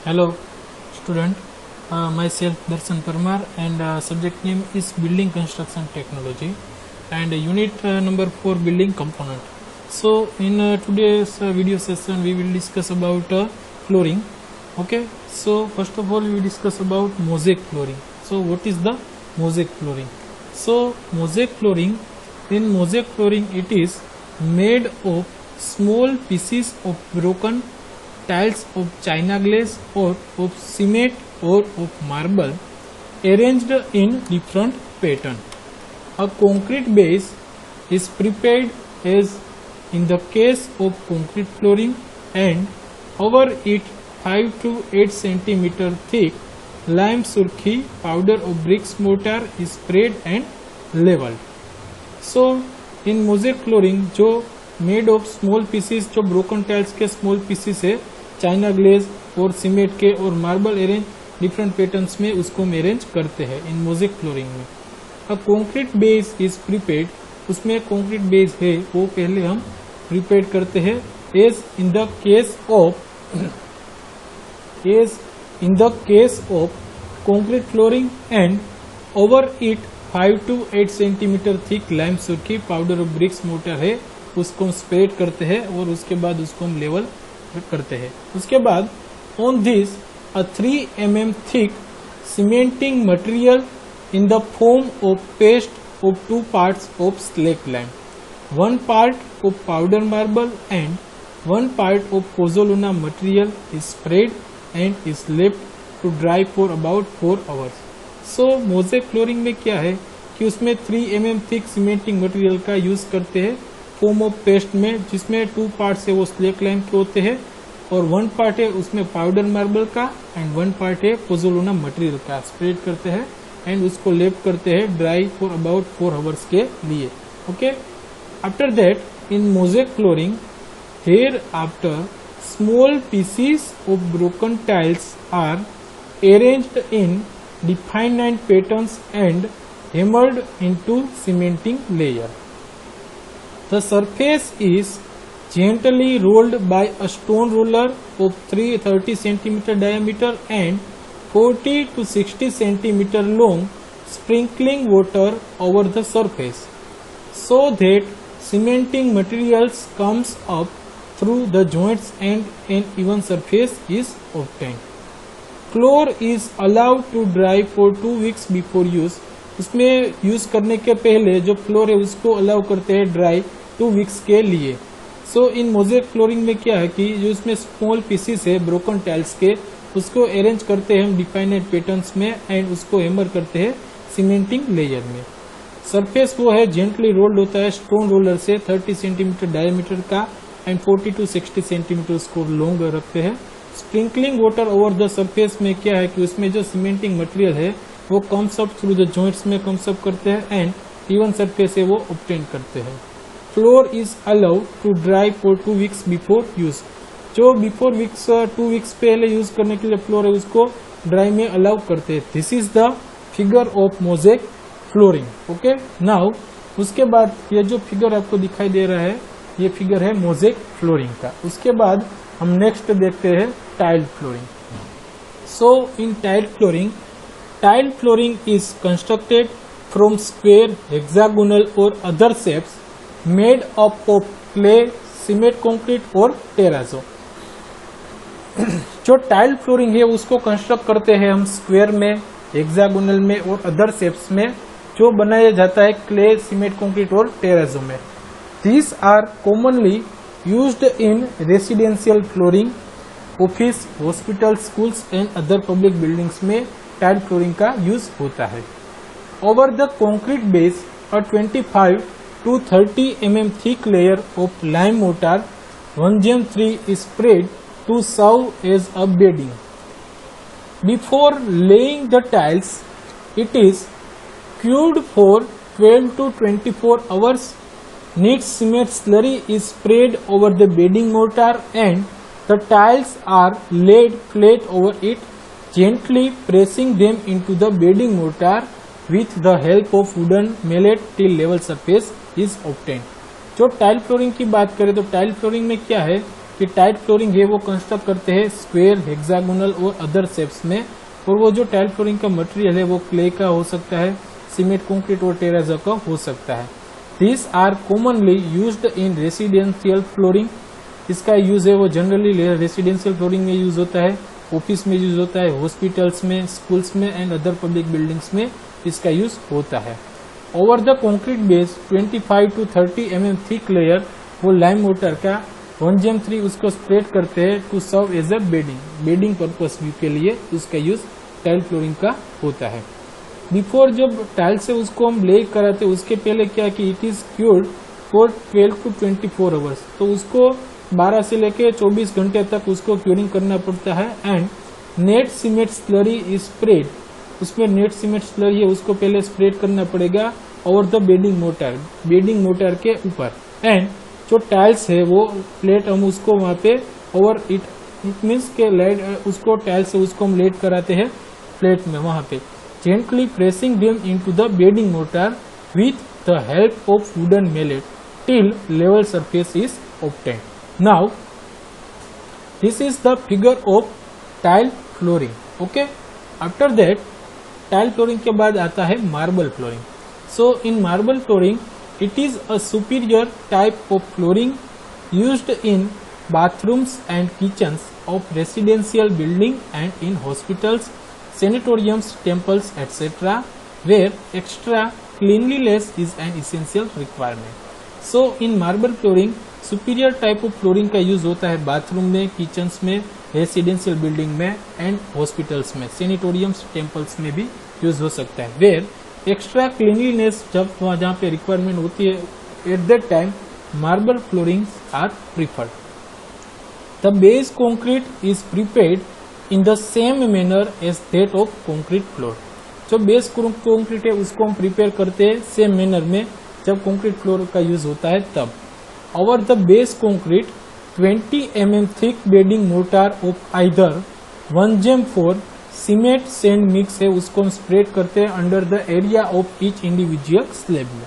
Hello, student. Myself Darshan Parmar and subject name is Building Construction Technology and unit number 4 Building Component. So in today's video session we will discuss about flooring. Okay. So first of all we will discuss about mosaic flooring. So what is the mosaic flooring? So mosaic flooring, in mosaic flooring it is made of small pieces of broken tiles of china glaze or of cement or of marble arranged in different pattern. A concrete base is prepared as in the case of concrete flooring and over it 5 to 8 cm thick lime surkhi powder of bricks mortar is spread and leveled. So in mosaic flooring जो made of small pieces, जो broken tiles के small pieces है, China glaze और cement के और marble arrange different patterns में उसको हम अरेंज करते हैं इन मोज़ेक फ्लोरिंग में. A concrete base is prepared, उसमें कंक्रीट बेस है वो पहले हम प्रिपेयर करते हैं as in the case of concrete flooring and over it 5 to 8 centimetre thick lime सुर्खी पाउडर ऑफ ब्रिक्स मोटर है, उसको हम स्प्रेड करते हैं और उसके बाद उसको हम लेवल करते हैं. उसके बाद on this a 3 mm thick cementing material in the form of paste of 2 parts of slack lime, 1 part of powder marble and 1 part of pozzolana material is spread and is left to dry for about 4 hours. So mosaic flooring में क्या है कि उसमें 3 mm thick cementing material का use करते हैं form of paste में, जिसमें 2 parts है वो स्लैक लाइम के होते हैं और 1 part है उसमें पाउडर मार्बल का एंड 1 part है पोज़ोलाना मटेरियल का. स्प्रेड करते हैं एंड उसको लेप करते हैं ड्राई फॉर अबाउट 4 hours के लिए. Okay. After that in mosaic flooring here after small pieces of broken tiles are arranged in defined patterns and hammered into cementing layer. The surface is gently rolled by a stone roller of 30 cm diameter and 40 to 60 cm long, sprinkling water over the surface so that cementing materials comes up through the joints and an even surface is obtained. Floor is allowed to dry for 2 weeks before use. उसमें use करने के पहले जो floor है उसको allow करते हैं dry 2 weeks के लिए. सो इन मोज़ेक फ्लोरिंग में क्या है कि जो इसमें स्मॉल पीसीस है ब्रोकन टाइल्स के, उसको अरेंज करते हैं हम डिफाइनेड पैटर्न्स में एंड उसको हैमर करते हैं सीमेंटिंग लेयर में. सरफेस वो है जेंटली रोल्ड होता है स्टोन रोलर से 30 सेंटीमीटर डायमीटर का एंड 40 to 60 सेंटीमीटर उसको लॉन्ग रखते हैं. Sprinkling water over the surface में क्या है कि उसमें जो सीमेंटिंग मटेरियल है वो comes up through the joints में कम्स अप करते हैं एंड इवन सरफेस है वो ऑब्टेन करते हैं. Floor is allowed to dry for 2 weeks before use. जो बिफोर 2 weeks पहले यूज करने के लिए फ्लोर है उसको ड्राई में अलाउ करते हैं. This is the figure of mosaic flooring. Okay. Now उसके बाद ये जो फिगर आपको दिखाई दे रहा है ये फिगर है मोज़ेक फ्लोरिंग का. उसके बाद हम नेक्स्ट देखते हैं tile flooring. So in tile flooring is constructed from square, hexagonal और other shapes made up of clay, cement, concrete और टेराजो. जो टाइल फ्लोरिंग है उसको कंस्ट्रक्ट करते हैं हम स्क्वेयर में, हेक्सागोनल में और अदर शेप्स में, जो बनाया जाता है क्ले, सीमेंट, कंक्रीट और टेराजो में. These are commonly used in residential flooring, office, hospital, schools and other public buildings में टाइल फ्लोरिंग का यूज होता है. Over the concrete base a 25 to 30 mm thick layer of lime mortar 1Gm3 is spread to serve as a bedding. Before laying the tiles, it is cured for 12 to 24 hours. Neat cement slurry is sprayed over the bedding mortar and the tiles are laid flat over it, gently pressing them into the bedding mortar with the help of wooden mallet till level surface is obtained. जो tile flooring की बात करें तो tile flooring में क्या है कि कि टाइल फ्लोरिंग है वो कंस्ट्रक्ट करते हैं स्क्वायर, हेक्सागोनल और अदर शेप्स में, और वो जो टाइल फ्लोरिंग का मटेरियल है वो क्ले का हो सकता है, सीमेंट, कंक्रीट और टेराजो का हो सकता है। These are commonly used in residential flooring। इसका यूज है वो जनरली रेसिडेंशियल फ्लोरिंग में यूज होता है, ऑफिस में यूज होता है, हॉस्पिटल्स में, स्कूल्स में एंड अदर पब्लिक बिल्डिंग्स में इसका यूज होता है। Over the concrete base 25 to 30 mm thick layer वो लाइम मोटर का 1/3 उसको स्प्रेड करते हैं to serve as a bedding purpose के लिए उसका यूज टाइल फ्लोरिंग का होता है। बिफोर जब टाइल से उसको हम ले कराते उसके पहले क्या कि it is cured for 12 to 24 hours, तो उसको 12 से लेके 24 घंटे तक उसको क्यूरिंग करना पड़ता है। And net cement slurry is spread, उसमें नेट सीमेंट स्लरी है उसको पहले स्प्रेड करना पड़ेगा ओवर द बेडिंग मोटर के ऊपर। एंड जो टाइल्स है वो प्लेट हम उसको वहाँ पे ओवर इट मीन्स के लेड उसको टाइल से उसको हम लेट कराते हैं प्लेट में, वहाँ पे gently pressing them into the bedding mortar with the help of wooden mallet till level surface is obtained. Now this is the figure of tile flooring. Okay, after that tile flooring के बाद आता है marble flooring. So in marble flooring it is a superior type of flooring used in bathrooms and kitchens of residential building and in hospitals, sanatoriums, temples, etc., where extra cleanliness is an essential requirement. So in marble flooring superior type of flooring का use होता है bathroom में, kitchens में, residential building में and hospitals में, सैनिटोरियम्स, temples में भी use हो सकता है। वेयर एक्स्ट्रा क्लीनलीनेस जब जहाँ पे रिक्वायरमेंट होती है at that time marble flooring are preferred. The base concrete is prepared in the same manner as that of concrete floor. जो बेस कॉन्क्रीट है उसको हम प्रिपेयर करते हैं सेम मैनर में जब कॉन्क्रीट फ्लोर का यूज होता है तब। Over the base concrete 20 mm thick bedding mortar of either 1/4 cement sand mix है उसको हम स्प्रेड करते हैं under the area of each individual slab में।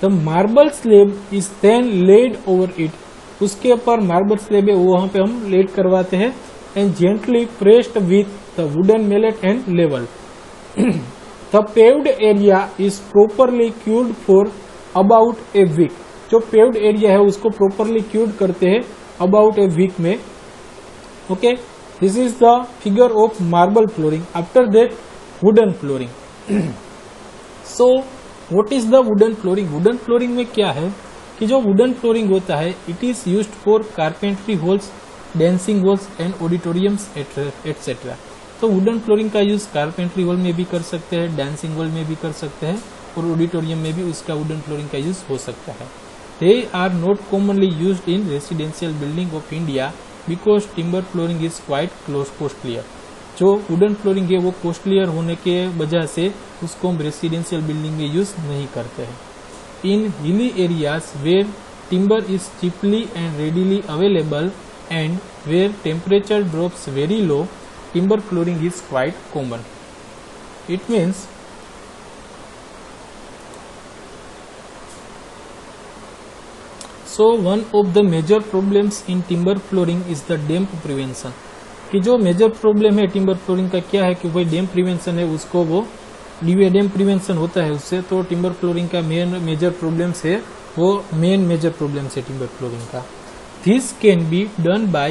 The marble slab is then laid over it, उसके ऊपर मार्बल स्लैब है वहां पे हम लेड करवाते हैं and gently pressed with the wooden mallet and level. The paved area is properly cured for about a week. जो paved area है उसको properly cured करते हैं about a week में। Okay, this is the figure of marble flooring. After that, wooden flooring. So, what is the wooden flooring? Wooden flooring में क्या है कि जो wooden flooring होता है it is used for carpentry halls, dancing walls and auditoriums etcetera. तो wooden flooring का use carpentry hall में भी कर सकते हैं, डांसिंग हॉल में भी कर सकते हैं और ऑडिटोरियम में भी उसका वुडन फ्लोरिंग का यूज हो सकता है। They are not commonly used in residential building of India because timber flooring is quite costlier. जो वुडन फ्लोरिंग है वो कॉस्टलियर होने के वजह से उसको हम रेसिडेंशियल बिल्डिंग में यूज नहीं करते हैं। In hilly areas where timber is cheaply and readily available and where temperature drops very low, timber flooring is quite common. It means so one of the major problems in timber flooring is the damp prevention. कि जो major problem है timber flooring का क्या है कि भाई डैम्प prevention है उसको वो डैम्प प्रिवेंशन होता है उससे। तो टिम्बर फ्लोरिंग का मेजर प्रॉब्लम्स है वो मेजर प्रॉब्लम्स है टिम्बर फ्लोरिंग का। This can be done by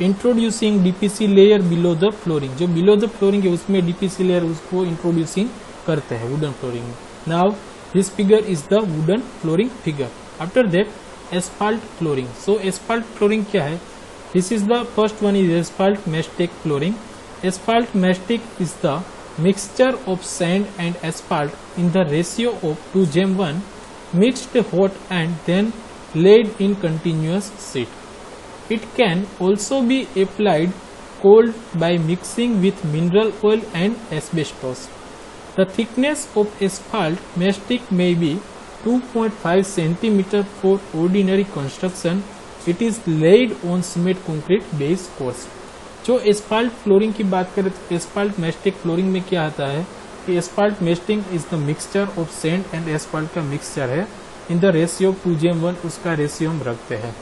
introducing DPC layer below the flooring. जो below the flooring है उसमें DPC layer उसको introducing करते हैं wooden flooring में। Now this figure is the wooden flooring figure. After that asphalt flooring. So asphalt flooring क्या है? This is the first one is asphalt mastic flooring. Asphalt mastic is the mixture of sand and asphalt in the ratio of 2:1 mixed hot and then laid in continuous sheet. It can also be applied cold by mixing with mineral oil and asbestos. The thickness of asphalt mastic may be 2.5 cm for ordinary construction. It is laid on cement concrete base course. जो asphalt flooring की बात करें तो asphalt mastic flooring में क्या आता है कि asphalt mastic is the mixture of sand and asphalt का मिक्सचर है इन द रेशियो 2:1 उसका रेशियो हम रखते हैं।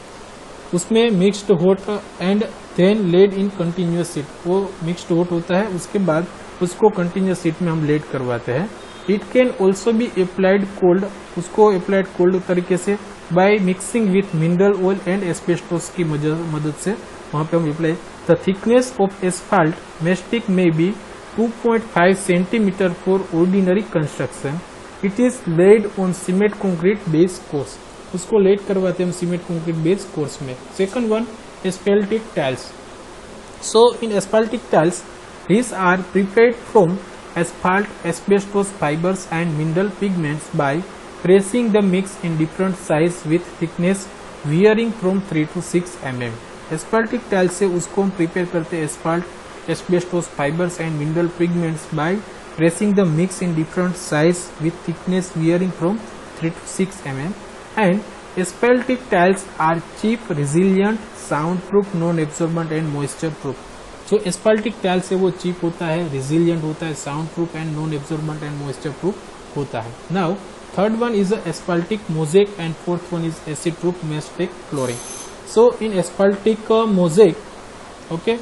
उसमें mixed hot and then laid in continuous heat, वो मिक्स्ड हॉट होता है, उसके बाद उसको कंटिन्यूअस हीट में हम लेड करवाते हैं। It can also be applied cold, उसको अप्लाइड कोल्ड तरीके से by mixing with mineral oil and asbestos की मदद से वहां पे हम apply. The thickness of asphalt mastic may be 2.5 centimetre for ordinary construction. It is laid on cement concrete base course, उसको लेड करवाते हैं हम सीमेंट कंक्रीट बेस कोर्स में। Second one, asphaltic tiles. So in asphaltic tiles these are prepared from asphalt, asbestos fibers and mineral pigments by pressing the mix in different size with thickness varying from 3 to 6 mm। Asphaltic tile से उसको हम prepare करते हैं asphalt, asbestos fibres and mineral pigments by pressing the mix in different size with thickness varying from 3 to 6 mm। And asphaltic tiles are cheap, resilient, sound proof, non absorbent and moisture proof. जो asphaltic tile से वो cheap होता है, resilient होता है, sound proof and non absorbent and moisture proof होता है। Now third one is asphaltic mosaic and fourth one is acid proof mastic flooring. So in asphaltic mosaic, okay,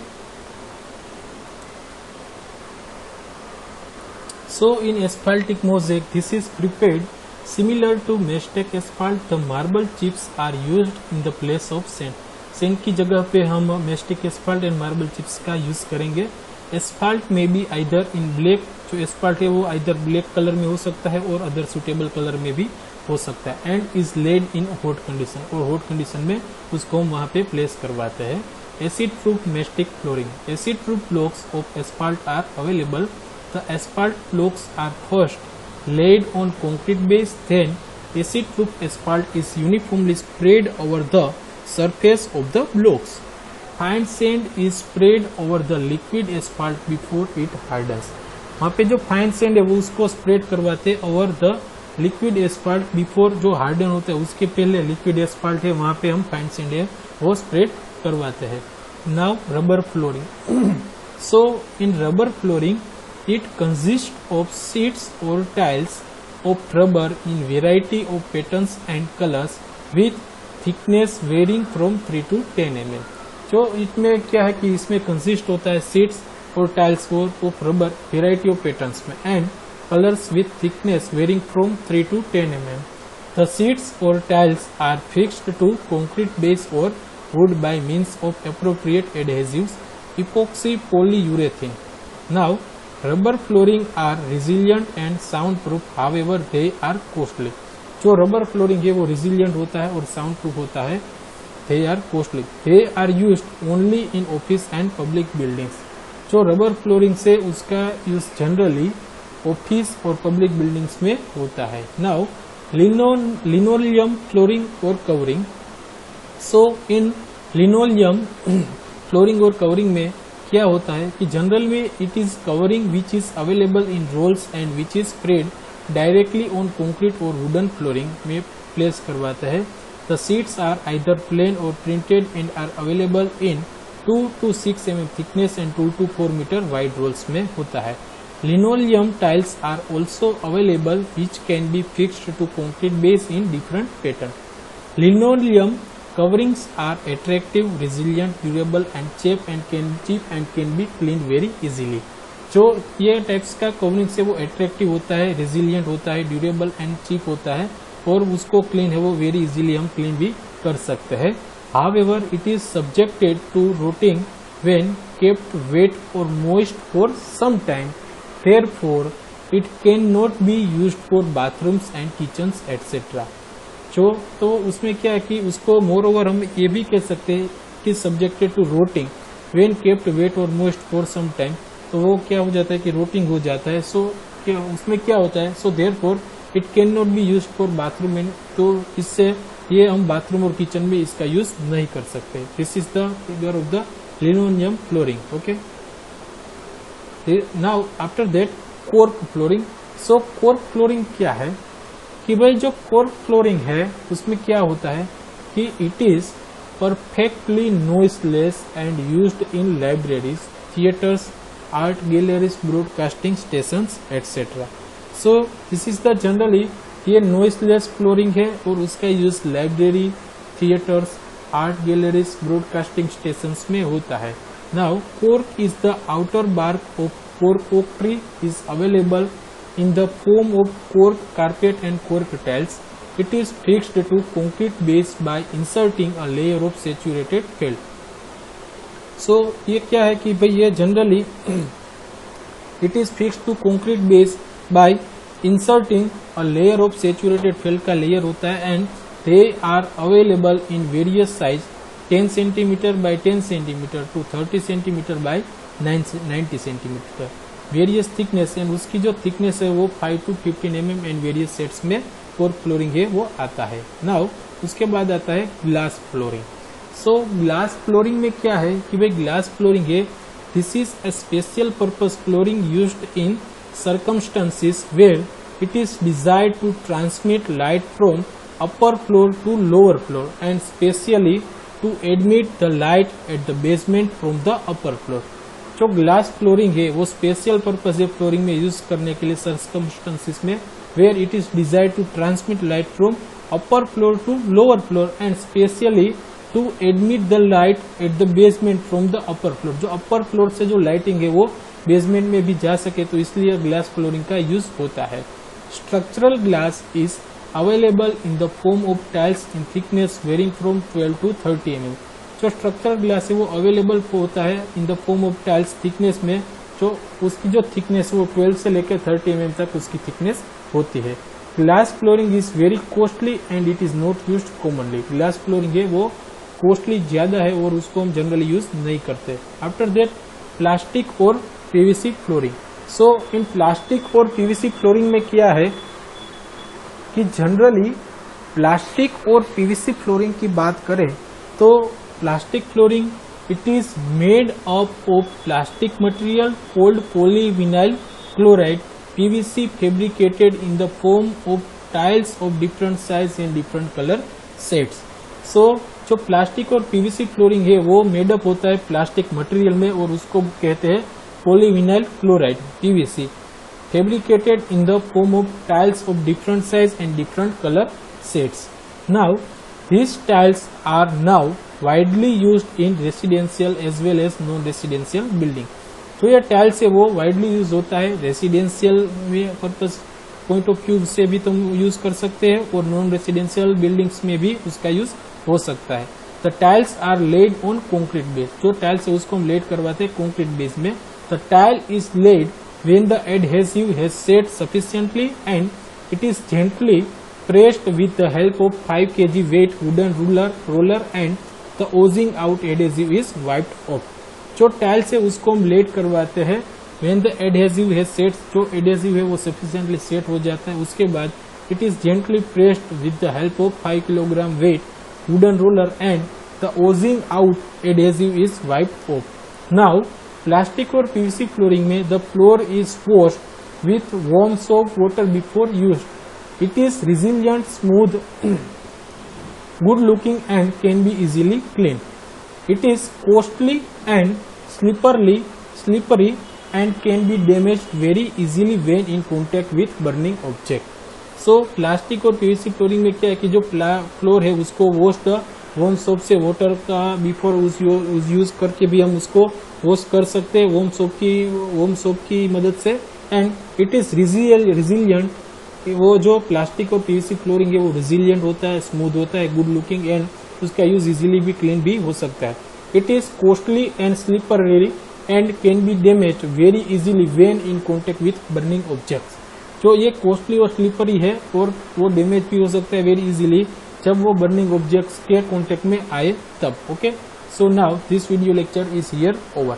so in asphaltic mosaic this is prepared similar to mestek asphalt। the marble chips are used in the place of sand। Sand की जगह पे हम mastic asphalt and marble chips का use करेंगे। Asphalt में भी either in black, जो asphalt है वो आइदर ब्लैक कलर में हो सकता है और अदर सुटेबल कलर में भी हो सकता है। And is laid in hot condition, और हॉट कंडीशन में उसको हम वहां पे प्लेस करवाते हैं। Acid proof mastic flooring. Acid proof blocks of asphalt are available. The asphalt blocks are first laid on concrete base, then acid proof asphalt is uniformly spread over the surface of the blocks। Fine sand is spread over the liquid asphalt before it hardens। वहाँ पे जो fine sand है वो उसको spread करवाते हैं over the liquid asphalt before, जो harden होता है उसके पहले लिक्विड एस्फाल्ट है वहाँ पे हम फाइन सैंड है वो स्प्रेड करवाते हैं। Now rubber flooring. So in rubber flooring it consist of sheets और tiles of rubber in variety of patterns and colours with thickness varying from 3 to 10 mm। जो इसमें क्या है कि इसमें कंसिस्ट होता है सीट्स और tiles of rubber variety of patterns में and colours with thickness varying from 3 to 10 mm। The sheets और tiles are fixed to concrete base और wood by means of appropriate adhesives, epoxy, polyurethane. Now rubber flooring are resilient and sound proof, however they are costly. जो rubber flooring है वो resilient होता है और sound proof होता है। They are costly. They are used only in office and public buildings. जो rubber flooring से उसका यूज जनरली ऑफिस और पब्लिक बिल्डिंग्स में होता है। नाउ लिनोलियम फ्लोरिंग और covering. So in linoleum flooring और कवरिंग में क्या होता है कि जनरल में it is covering which is available in rolls and which is spread directly on concrete और वुडन फ्लोरिंग में प्लेस करवाता है। The sheets are either plain और printed and are available in 2 to 6 mm thickness and 2 to 4 metre wide rolls में होता है। Linoleum tiles are also available which can be fixed to concrete base in different pattern. Linoleum coverings are attractive, resilient, durable and cheap and can be clean very easily. जो ये types का covering से वो attractive होता है, resilient होता है, durable and cheap होता है और उसको क्लीन है वो वेरी इजीली हम क्लीन भी कर सकते हैं। However it is subjected to rotting when kept wet और moist for some time, therefore it can not be used for bathrooms and kitchens etcetera. जो तो उसमें क्या है कि उसको मोर ओवर हम ये भी कह सकते हैं कि subjected to rotting when kept wet और मोइस्ट फॉर सम टाइम, तो वो क्या हो जाता है कि रोटिंग हो जाता है। सो क्या उसमें क्या होता है, so therefore it can not be used for bathroom and, तो इससे ये हम बाथरूम और किचन में इसका यूज नहीं कर सकते। This is the figure of the linoleum flooring. Okay, now after that cork flooring. So cork flooring क्या है कि भाई जो कॉर्क फ्लोरिंग है उसमें क्या होता है कि it is perfectly noiseless and used in libraries, theatres, art galleries, broadcasting stations etcetera. So this is the generally ये नॉइसलेस फ्लोरिंग है और उसका use library, theatres, art galleries, broadcasting stations में होता है। Now cork is the outer bark of cork oak tree is available in the form of cork carpet and cork tiles. It is fixed to concrete base by inserting a layer of saturated felt. So ये क्या है कि भाई ये generally it is fixed to concrete base by inserting a layer of saturated felt का layer होता है and they are available in various size 10 cm by 10 cm to 30 cm by 90 cm. Various thickness and उसकी जो thickness है वो 5 to 15 mm and various sets में cork flooring है वो आता है। नाउ उसके बाद आता है glass flooring. So glass flooring में क्या है कि भाई ग्लास फ्लोरिंग है, this is a special purpose flooring used in circumstances where it is desired to transmit light from upper floor to lower floor and specially to admit the light at the basement from the upper floor. जो glass flooring है वो special purpose है flooring में use करने के लिए circumstances में where it is desired to transmit light from upper floor to lower floor and specially to admit the light at the basement from the upper floor. जो upper floor से जो lighting है वो basement में भी जा सके, तो इसलिए ग्लास फ्लोरिंग का यूज होता है। Structural glass is available in the form of tiles in thickness varying from 12 to 30 mm। जो स्ट्रक्चरल ग्लास है वो अवेलेबल होता है in the form of tiles thickness में, जो उसकी जो थिकनेस है वो 12 से लेकर 30 mm तक उसकी थिकनेस होती है। Glass flooring is very costly and it is not used commonly. Glass flooring है वो कॉस्टली ज्यादा है और उसको हम जनरली यूज नहीं करते। आफ्टर दैट प्लास्टिक और PVC flooring. So in plastic और पीवीसी फ्लोरिंग में क्या है कि जनरली प्लास्टिक और पीवीसी फ्लोरिंग की बात करें तो plastic flooring it is made up of plastic material called polyvinyl chloride PVC fabricated in the form of tiles of different size and different colour sets. So जो plastic और PVC flooring है वो made up होता है plastic material में और उसको कहते हैं polyvinyl chloride PVC fabricated in the form of tiles of different size and different colour sets. Now these tiles are now widely used in residential as well as non-residential building। तो ये tiles है वो widely use होता है residential में purpose point of view से भी तुम यूज कर सकते हैं और नॉन रेसिडेंशियल बिल्डिंग्स में भी उसका यूज हो सकता है। The tiles are laid on concrete base. जो टाइल्स है उसको हम लेड करवाते हैं कॉन्क्रीट बेस में। The tile is laid when the adhesive has set sufficiently and it is gently pressed with the help of 5 kg weight wooden roller and the oozing out adhesive is wiped off। जो tiles है उसको हम laid करवाते हैं when the adhesive has set, जो adhesive है वो sufficiently set हो जाता है, उसके बाद it is gently pressed with the help of 5 kg weight wooden roller and the oozing out adhesive is wiped off। Now plastic और पीवीसी फ्लोरिंग में the floor is washed with warm soap water before used. It is resilient, smooth, good looking and can be easily clean. It is costly and slippery and can B damaged very easily when in contact with burning object. So plastic और PVC flooring में क्या है कि जो floor है उसको wash warm soap से water का बिफोर यूज करके भी हम उसको वॉश कर सकते हैं वार्म सोप की मदद से। एंड इट इज रिजिलियंट, वो जो प्लास्टिक और पीवीसी फ्लोरिंग है वो रिजिलियंट होता है, स्मूथ होता है, गुड लुकिंग एंड उसका यूज इजीली भी क्लीन भी हो सकता है। It is costly and slippery and can B damaged very easily when in contact with burning objects. जो ये कॉस्टली और स्लिपरी है और वो डैमेज भी हो सकता है वेरी इजीली जब वो बर्निंग ऑब्जेक्ट्स के कॉन्टेक्ट में आए तब। Okay, so now this video lecture is here over.